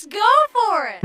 Let's go for it!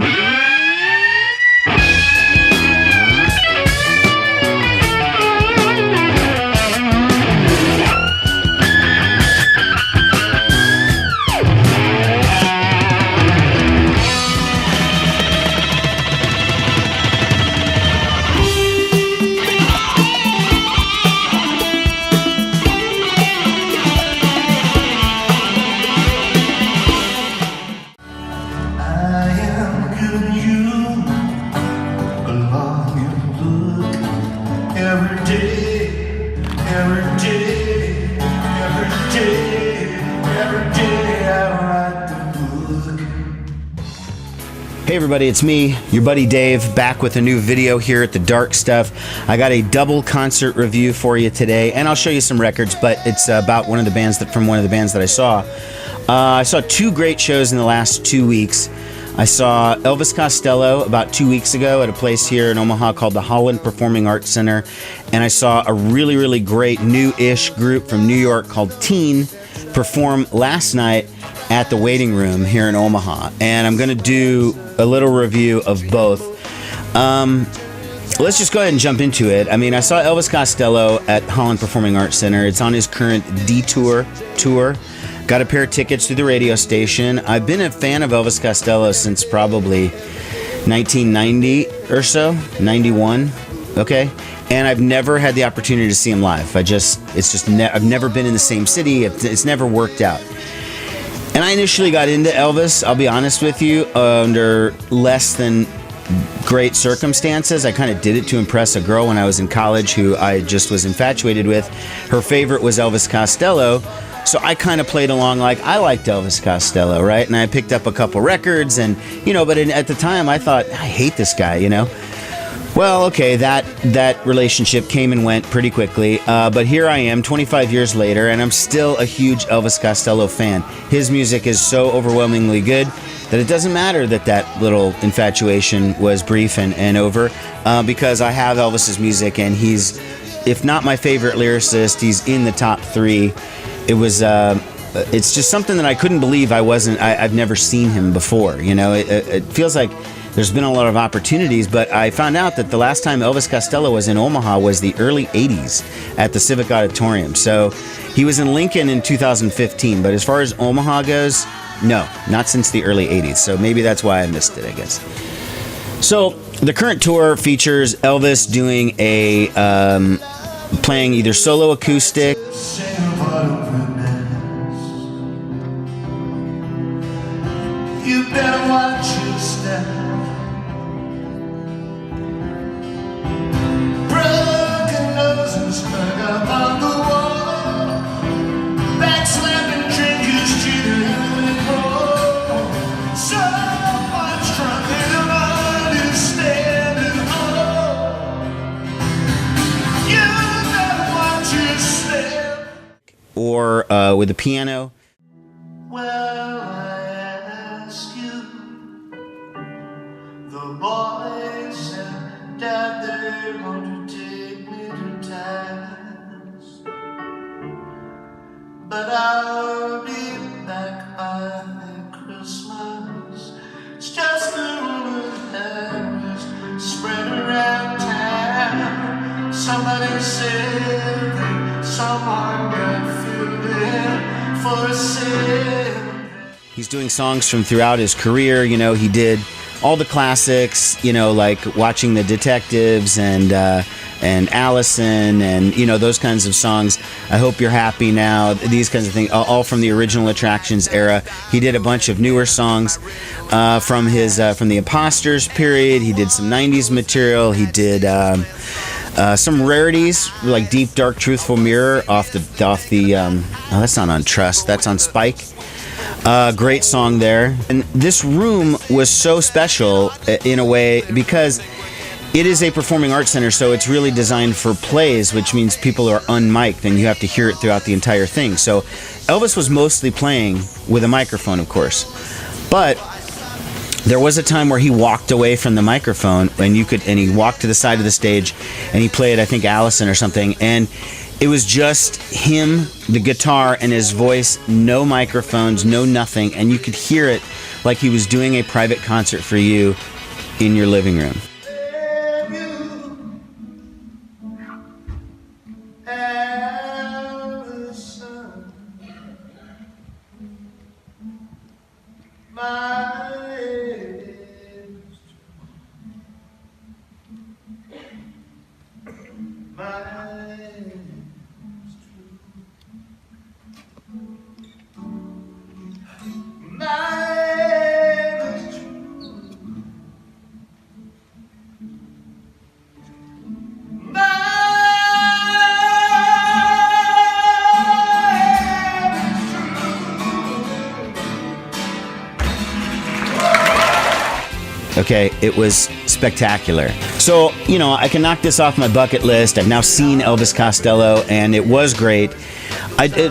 Hey everybody, it's me, your buddy Dave, back with a new video here at The Dark Stuff. I got a double concert review for you today, and I'll show you some records, but it's about one of the bands that I saw. I saw two great shows in the last 2 weeks. I saw Elvis Costello about 2 weeks ago at a place here in Omaha called the Holland Performing Arts Center, and I saw a really great new-ish group from New York called Teen perform last night at the Waiting Room here in Omaha, and I'm going to do a little review of both. Let's just go ahead and jump into it. I mean, I saw Elvis Costello at Holland Performing Arts Center. It's on his current Detour tour. Got a pair of tickets to the radio station. I've been a fan of Elvis Costello since probably 1990 or so, 91, okay? And I've never had the opportunity to see him live. I've never been in the same city. It's never worked out. And I initially got into Elvis, I'll be honest with you, under less than great circumstances. I kind of did it to impress a girl when I was in college who I just was infatuated with. Her favorite was Elvis Costello, so I kind of played along like I liked Elvis Costello, right? And I picked up a couple records, and but at the time I thought, I hate this guy, Well, okay, that relationship came and went pretty quickly, but here I am 25 years later, and I'm still a huge Elvis Costello fan. His music is so overwhelmingly good that it doesn't matter that little infatuation was brief and over, because I have Elvis's music, and he's, if not my favorite lyricist, he's in the top three. It's just something that I couldn't believe I've never seen him before, It feels like there's been a lot of opportunities, but I found out that the last time Elvis Costello was in Omaha was the early 80s at the Civic Auditorium. So he was in Lincoln in 2015, but as far as Omaha goes, no, not since the early 80s. So maybe that's why I missed it, I guess. So the current tour features Elvis doing playing either solo acoustic, you better watch your step. On the wall, backslapping drinkers to the road. So much drunk they don't understand at all. You better watch your step. or with a piano. Well, I ask you, the boy said, Dad, they're going to take me to task. But I'll be back by Christmas. It's just a rumor that was spread around town. Somebody said that someone got filled in for sale. He's doing songs from throughout his career. You know, he did all the classics, you know, like Watching the Detectives and Allison and, you know, those kinds of songs. I Hope You're Happy Now, these kinds of things, all from the original Attractions era. He did a bunch of newer songs from the Imposters period. He did some 90s material. He did some rarities like Deep Dark Truthful Mirror off the oh, that's not on Trust, that's on Spike. Great song there. And this room was so special in a way because it is a performing arts center, so it's really designed for plays, which means people are unmiked and you have to hear it throughout the entire thing. So Elvis was mostly playing with a microphone, of course. But there was a time where he walked away from the microphone and he walked to the side of the stage and he played, I think, Allison or something, and it was just him, the guitar, and his voice, no microphones, no nothing, and you could hear it like he was doing a private concert for you in your living room. Okay, it was spectacular. So, you know, I can knock this off my bucket list. I've now seen Elvis Costello, and it was great.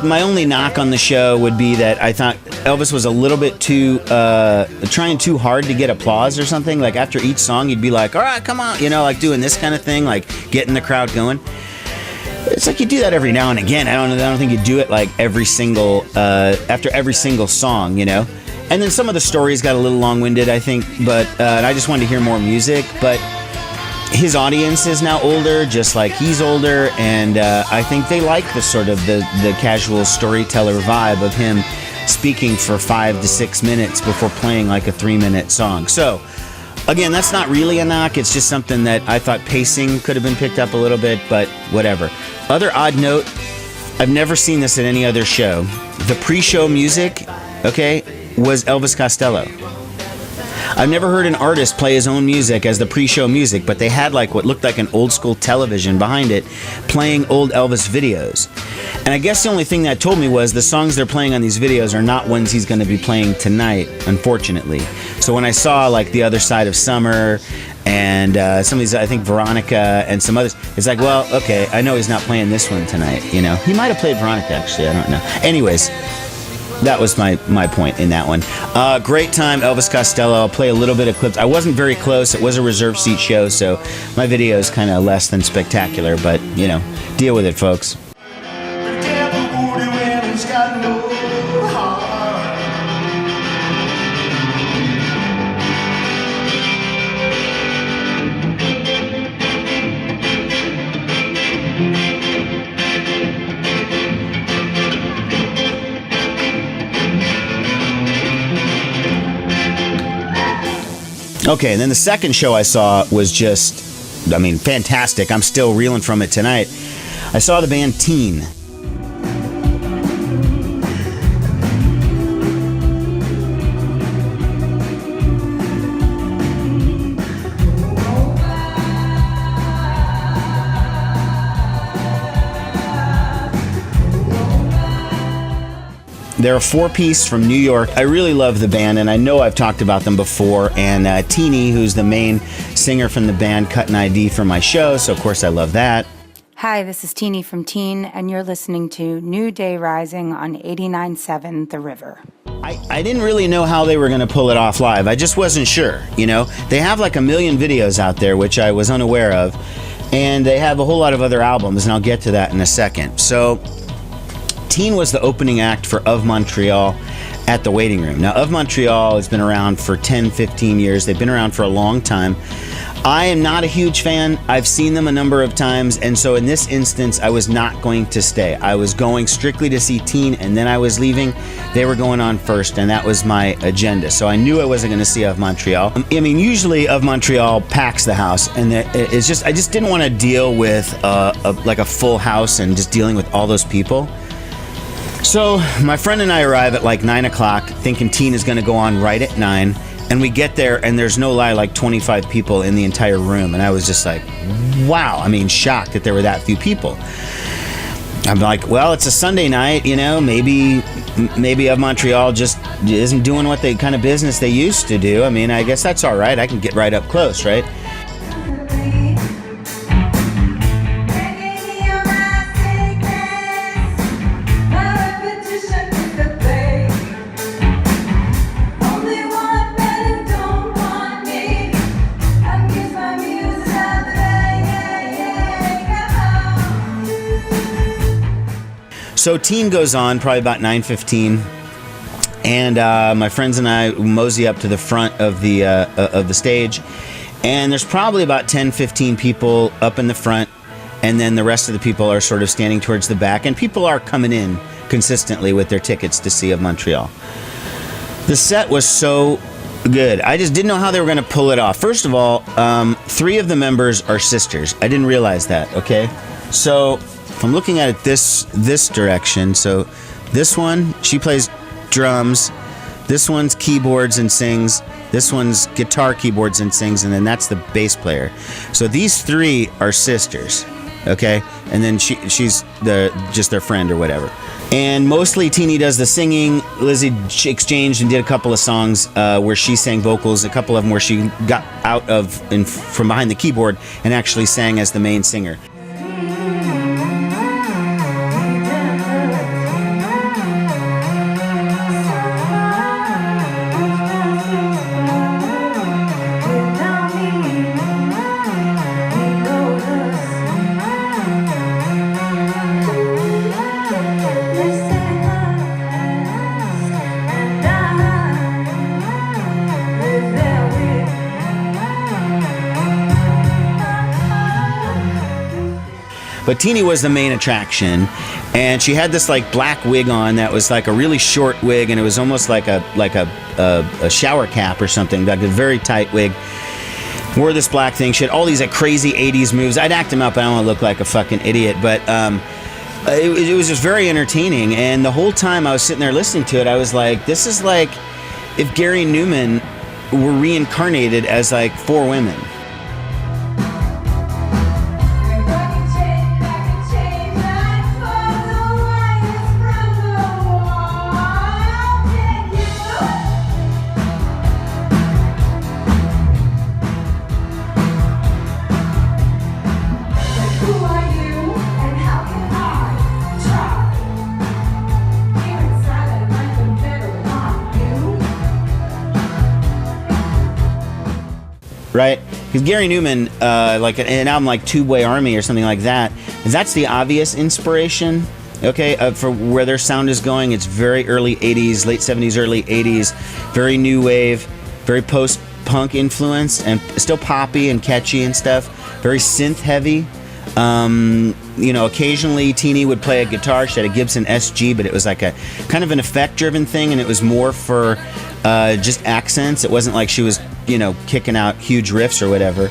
My only knock on the show would be that I thought Elvis was a little bit too, trying too hard to get applause or something. Like, after each song, you'd be like, all right, come on, you know, like doing this kind of thing, like getting the crowd going. It's like you do that every now and again. I don't think you do it like every single, after every single song, you know? And then some of the stories got a little long-winded, I think, but and I just wanted to hear more music. But his audience is now older, just like he's older, and I think they like the sort of the casual storyteller vibe of him speaking for 5 to 6 minutes before playing like a 3-minute song. So, again, that's not really a knock. It's just something that I thought pacing could have been picked up a little bit, but whatever. Other odd note, I've never seen this at any other show. The pre-show music, okay, was Elvis Costello. I've never heard an artist play his own music as the pre-show music, but they had like what looked like an old school television behind it playing old Elvis videos. And I guess the only thing that told me was the songs they're playing on these videos are not ones he's going to be playing tonight, unfortunately. So when I saw like The Other Side of Summer and some of these, I think Veronica and some others, it's like, well, okay, I know he's not playing this one tonight, you know. He might have played Veronica, actually, I don't know. Anyways, that was my point in that one. Great time, Elvis Costello. I'll play a little bit of clips. I wasn't very close. It was a reserved seat show, so my video is kind of less than spectacular, but, you know, deal with it, folks. Okay, and then the second show I saw was just, I mean, fantastic. I'm still reeling from it tonight. I saw the band Teen. They're a 4-piece from New York. I really love the band, and I know I've talked about them before. And Teeny, who's the main singer from the band, cut an ID for my show, so of course I love that. Hi, this is Teeny from Teen, and you're listening to New Day Rising on 89.7 The River. I didn't really know how they were going to pull it off live. I just wasn't sure, you know. They have like 1 million videos out there, which I was unaware of, and they have a whole lot of other albums, and I'll get to that in a second. So Teen was the opening act for Of Montreal at the Waiting Room. Now, Of Montreal has been around for 10, 15 years. They've been around for a long time. I am not a huge fan. I've seen them a number of times, and so in this instance, I was not going to stay. I was going strictly to see Teen, and then I was leaving. They were going on first, and that was my agenda. So I knew I wasn't going to see Of Montreal. I mean, usually Of Montreal packs the house, and it's just I just didn't want to deal with like a full house and just dealing with all those people. So my friend and I arrive at like 9 o'clock, thinking Teen is going to go on right at 9. And we get there, and there's no lie, like 25 people in the entire room. And I was just like, wow. I mean, shocked that there were that few people. I'm like, well, it's a Sunday night, you know, maybe Of Montreal just isn't doing what they kind of business they used to do. I mean, I guess that's all right. I can get right up close, right? So Teen goes on probably about 9:15, And my friends and I mosey up to the front of the stage, and there's probably about 10, 15 people up in the front, and then the rest of the people are sort of standing towards the back, and people are coming in consistently with their tickets to see of Montreal. The set was so good. I just didn't know how they were going to pull it off. First of all, 3 of the members are sisters. I didn't realize that, okay? So if I'm looking at it this direction, so this one, she plays drums, this one's keyboards and sings, this one's guitar, keyboards and sings, and then that's the bass player. So these 3 are sisters, okay? And then she's just their friend or whatever. And mostly Teeny does the singing. Lizzie exchanged and did a couple of songs where she sang vocals, a couple of them where she got out of from behind the keyboard and actually sang as the main singer. But Teeny was the main attraction, and she had this like black wig on that was like a really short wig, and it was almost like a shower cap or something, like a very tight wig. Wore this black thing. She had all these like crazy 80s moves. I'd act them up. I don't want to look like a fucking idiot, but it was just very entertaining. And the whole time I was sitting there listening to it, I was like, this is like if Gary Numan were reincarnated as like 4 women. Right? Because Gary Numan, like an album like Two-Way Army or something like that, that's the obvious inspiration, okay, for where their sound is going. It's very early 80s, late 70s, early 80s, very new wave, very post-punk influenced, and still poppy and catchy and stuff, very synth-heavy. You know, occasionally Teeny would play a guitar. She had a Gibson SG, but it was like a kind of an effect-driven thing, and it was more for just accents. It wasn't like she was, you know, kicking out huge riffs or whatever.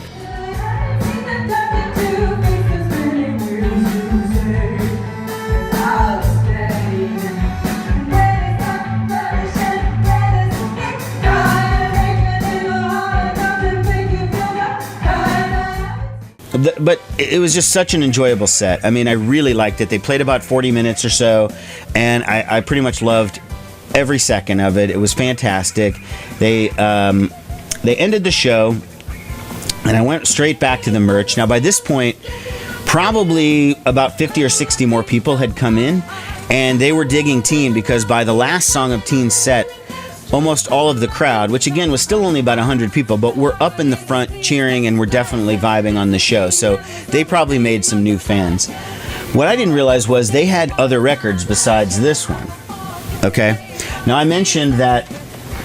But it was just such an enjoyable set. I mean, I really liked it. They played about 40 minutes or so, and I pretty much loved every second of it. It was fantastic. They ended the show, and I went straight back to the merch. Now, by this point, probably about 50 or 60 more people had come in, and they were digging Teen, because by the last song of Teen's set, almost all of the crowd, which again was still only about 100 people, but were up in the front cheering and were definitely vibing on the show. So they probably made some new fans. What I didn't realize was they had other records besides this one. Okay? Now I mentioned that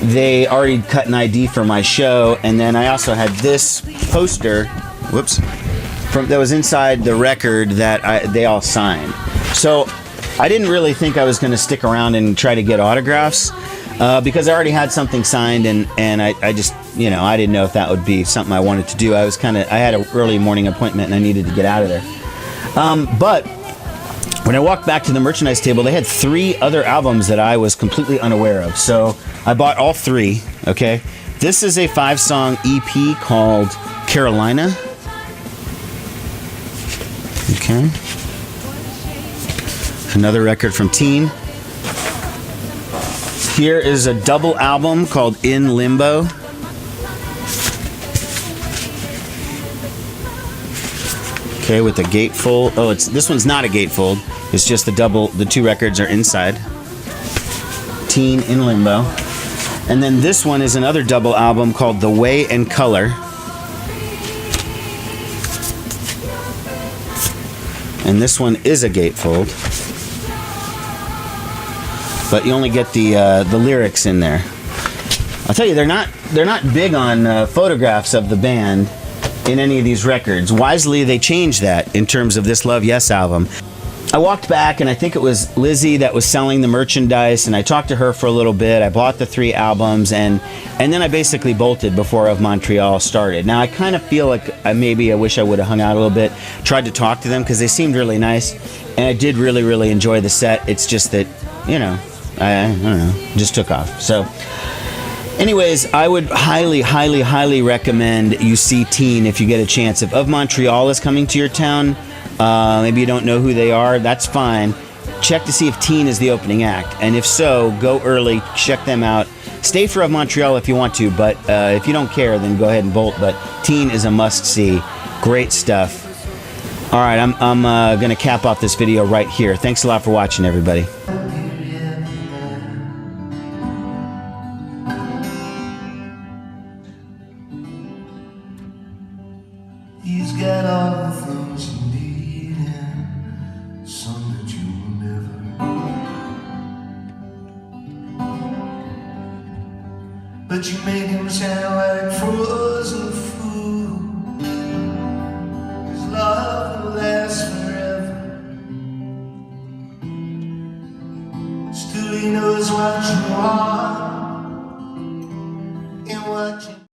they already cut an ID for my show, and then I also had this poster, that was inside the record that they all signed. So I didn't really think I was going to stick around and try to get autographs. Because I already had something signed, and I just, you know, I didn't know if that would be something I wanted to do. I had an early morning appointment, and I needed to get out of there. But when I walked back to the merchandise table, they had 3 other albums that I was completely unaware of. So I bought all 3, okay? This is a 5-song EP called Carolina. Okay. Another record from Teen. Here is a double album called In Limbo. Okay, with a gatefold. Oh, this one's not a gatefold. It's just the 2 records are inside. Teen In Limbo. And then this one is another double album called The Way and Color. And this one is a gatefold. but you only get the lyrics in there. I'll tell you, they're not big on photographs of the band in any of these records. Wisely, they changed that in terms of this Love Yes album. I walked back, and I think it was Lizzie that was selling the merchandise, and I talked to her for a little bit. I bought the 3 albums, and then I basically bolted before Of Montreal started. Now, I kind of feel like I wish I would have hung out a little bit, tried to talk to them, because they seemed really nice, and I did really, really enjoy the set. It's just that, I don't know, just took off. So, anyways, I would highly, highly, highly recommend you see Teen if you get a chance. If Of Montreal is coming to your town, maybe you don't know who they are, that's fine. Check to see if Teen is the opening act. And if so, go early, check them out. Stay for Of Montreal if you want to, but if you don't care, then go ahead and bolt. But Teen is a must-see. Great stuff. All right, I'm going to cap off this video right here. Thanks a lot for watching, everybody. He's got all the things you need and some that you will never. But you make him sound like frozen food. His love will last forever. Still he knows what you are and what you